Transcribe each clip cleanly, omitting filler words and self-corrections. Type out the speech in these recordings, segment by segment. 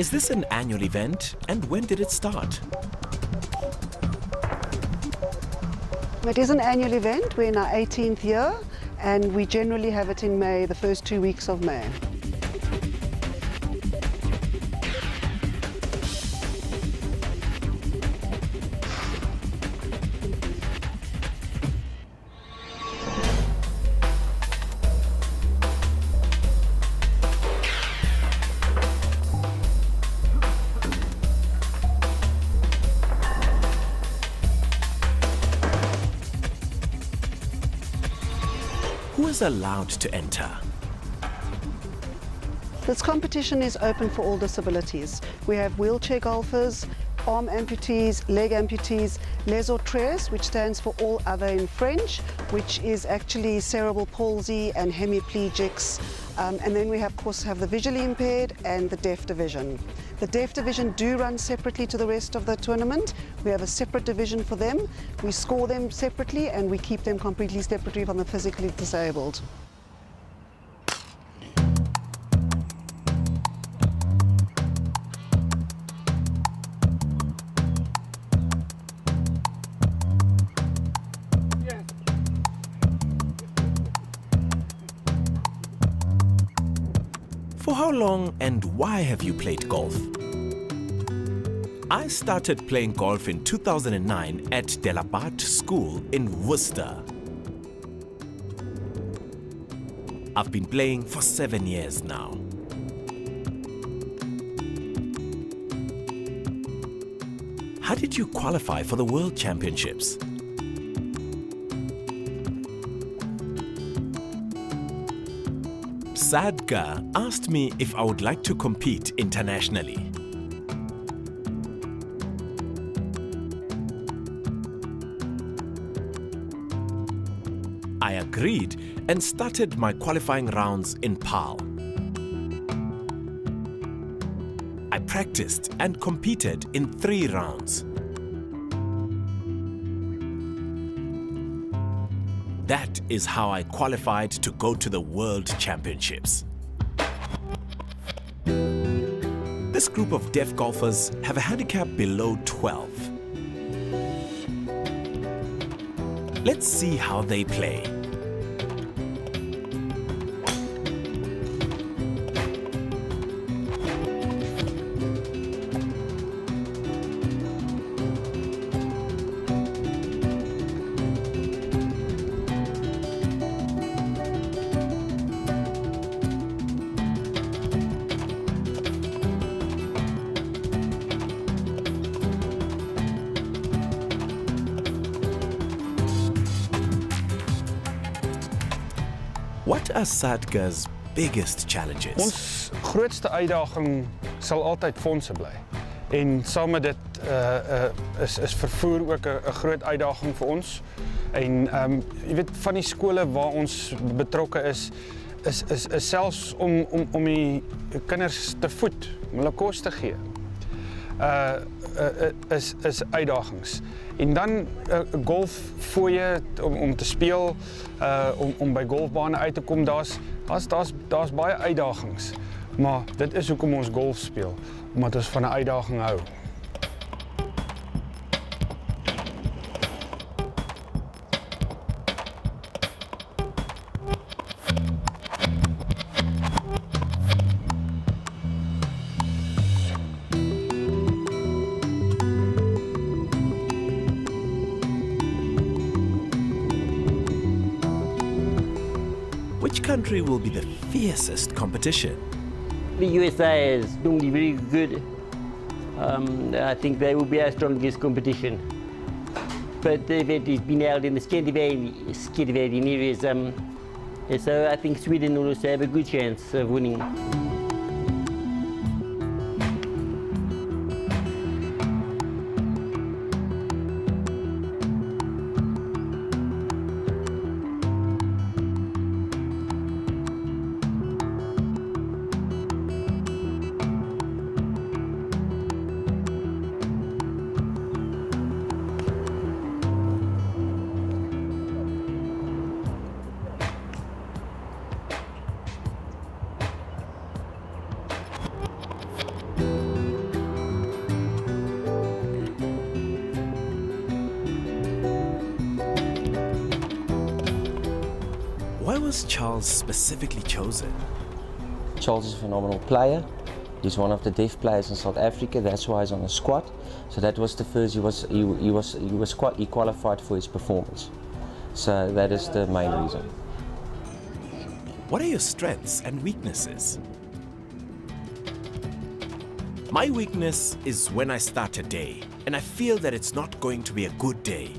Is this an annual event, and when did it start? It is an annual event. We're in our 18th year, and we generally have it in May, the first 2 weeks of May. Who is allowed to enter? This competition is open for all disabilities. We have wheelchair golfers, arm amputees, leg amputees, les autres, which stands for all other in French, which is actually cerebral palsy and hemiplegics. And then we of course have the visually impaired and the deaf division. The deaf division do run separately to the rest of the tournament. We have a separate division for them. We score them separately and we keep them completely separately from the physically disabled. For how long and why have you played golf? I started playing golf in 2009 at Delabat School in Worcester. I've been playing for 7 years now. How did you qualify for the World Championships? SADGA asked me if I would like to compete internationally. I agreed and started my qualifying rounds in PAL. I practiced and competed in 3 rounds. That is how I qualified to go to the World Championships. This group of deaf golfers have a handicap below 12. Let's see how they play. What are SADGA's biggest challenges? Ons grootste uitdaging sal altyd fondse bly. En saam met dit is vervoer ook 'n groot uitdaging vir ons. En jy weet van die skole waar ons betrokke is selfs om die kinders te voed, om hulle kos te gee. Is uitdagings. En dan golffooie om te speel, om by golfbane uit te kom, daar's baie uitdagings. Maar dit is hoekom ons golf speel, omdat ons van 'n uitdaging hou. Which country will be the fiercest competition? The USA is normally very good. I think they will be our strongest competition. But the event is being held in the Scandinavian areas, so I think Sweden will also have a good chance of winning. was Charles specifically chosen? Charles is a phenomenal player. He's one of the deaf players in South Africa. That's why he's on the squad. So that was the first. He qualified for his performance. So that is the main reason. What are your strengths and weaknesses? My weakness is when I start a day and I feel that it's not going to be a good day.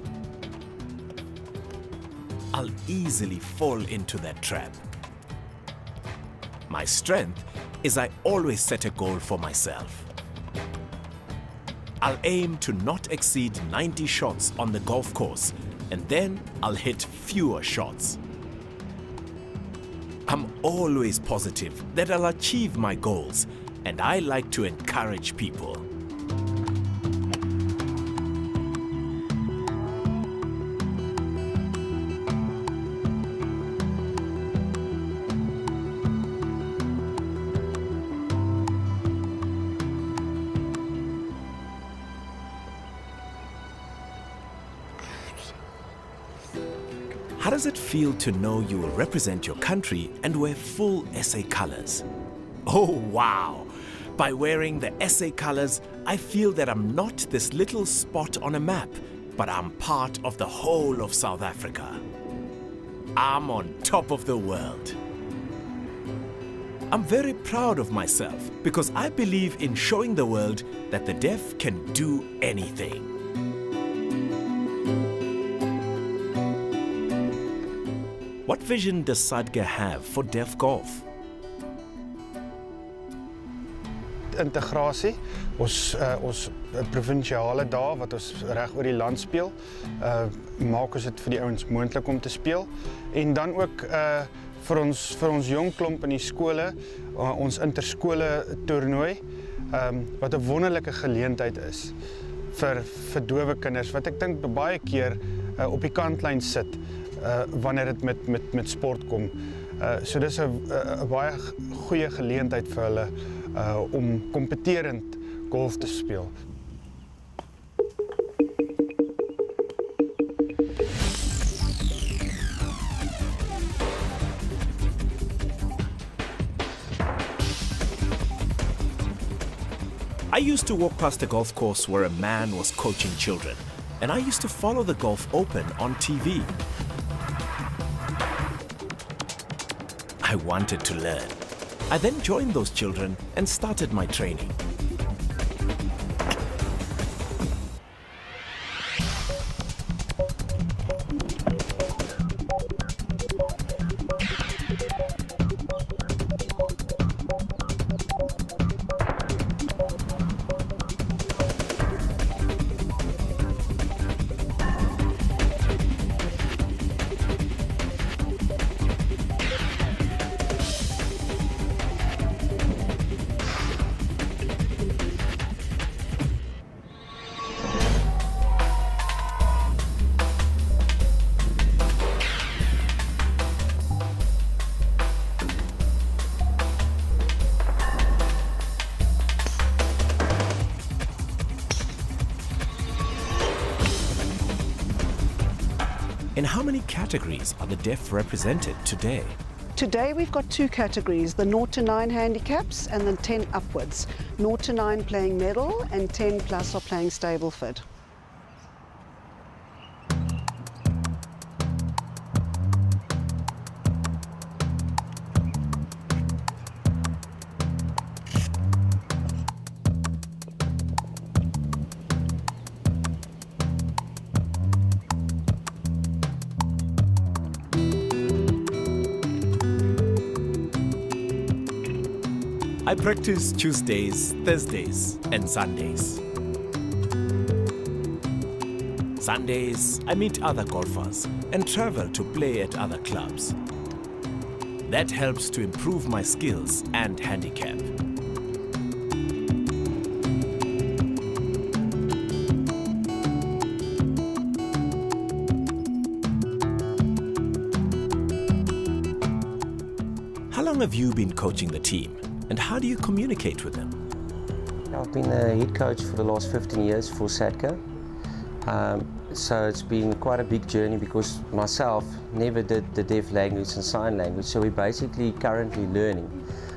I'll easily fall into that trap. My strength is I always set a goal for myself. I'll aim to not exceed 90 shots on the golf course, and then I'll hit fewer shots. I'm always positive that I'll achieve my goals, and I like to encourage people. How does it feel to know you will represent your country and wear full SA colors? Oh wow! By wearing the SA colors, I feel that I'm not this little spot on a map, but I'm part of the whole of South Africa. I'm on top of the world. I'm very proud of myself because I believe in showing the world that the deaf can do anything. What vision does SADGA have for deaf golf? Integrasie, ons provinsiale dae wat ons reg oor die land speel, maak ons dit vir die ouens moontlik om te speel. En dan ook vir ons jong klomp in die skole, ons interskole toernooi, wat 'n wonderlike geleentheid is vir dowe kinders wat ek dink baie keer op die kantlyn sit wanneer dit met sport kom. So dis 'n baie goeie geleentheid vir hulle om kompeterend golf te speel. I used to walk past a golf course where a man was coaching children, and I used to follow the Golf Open on TV. I wanted to learn. I then joined those children and started my training. In how many categories are the deaf represented today? Today we've got two categories, the 0 to 9 handicaps and then 10 upwards. 0 to 9 playing medal and 10 plus are playing Stableford. I practice Tuesdays, Thursdays, and Sundays. Sundays, I meet other golfers and travel to play at other clubs. That helps to improve my skills and handicap. How long have you been coaching the team? And how do you communicate with them? I've been the head coach for the last 15 years for SADGA. So it's been quite a big journey because myself never did the deaf language and sign language, so we're basically currently learning.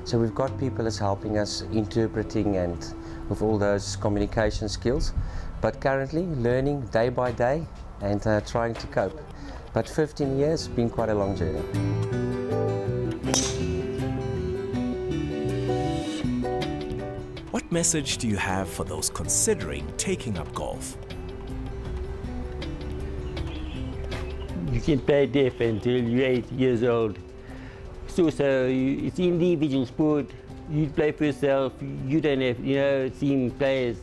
So we've got people that's helping us interpreting and with all those communication skills, but currently learning day by day and trying to cope. But 15 years has been quite a long journey. What message do you have for those considering taking up golf? You can play deaf until you're 8 years old. It's also, it's an individual sport. You play for yourself. You don't have, team players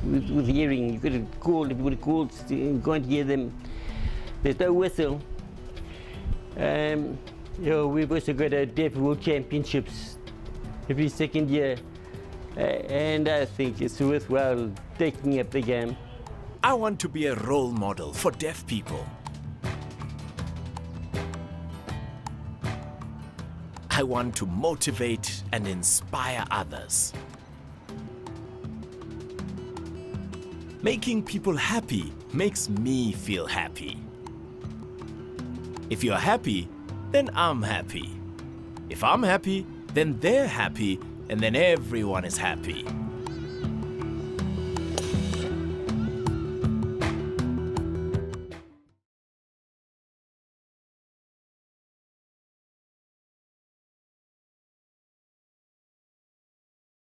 with hearing. You could have called, if you would have called, going to hear them. There's no whistle. We've also got a deaf world championships every second year. And I think it's worthwhile taking up the game. I want to be a role model for deaf people. I want to motivate and inspire others. Making people happy makes me feel happy. If you're happy, then I'm happy. If I'm happy, then they're happy, and then everyone is happy.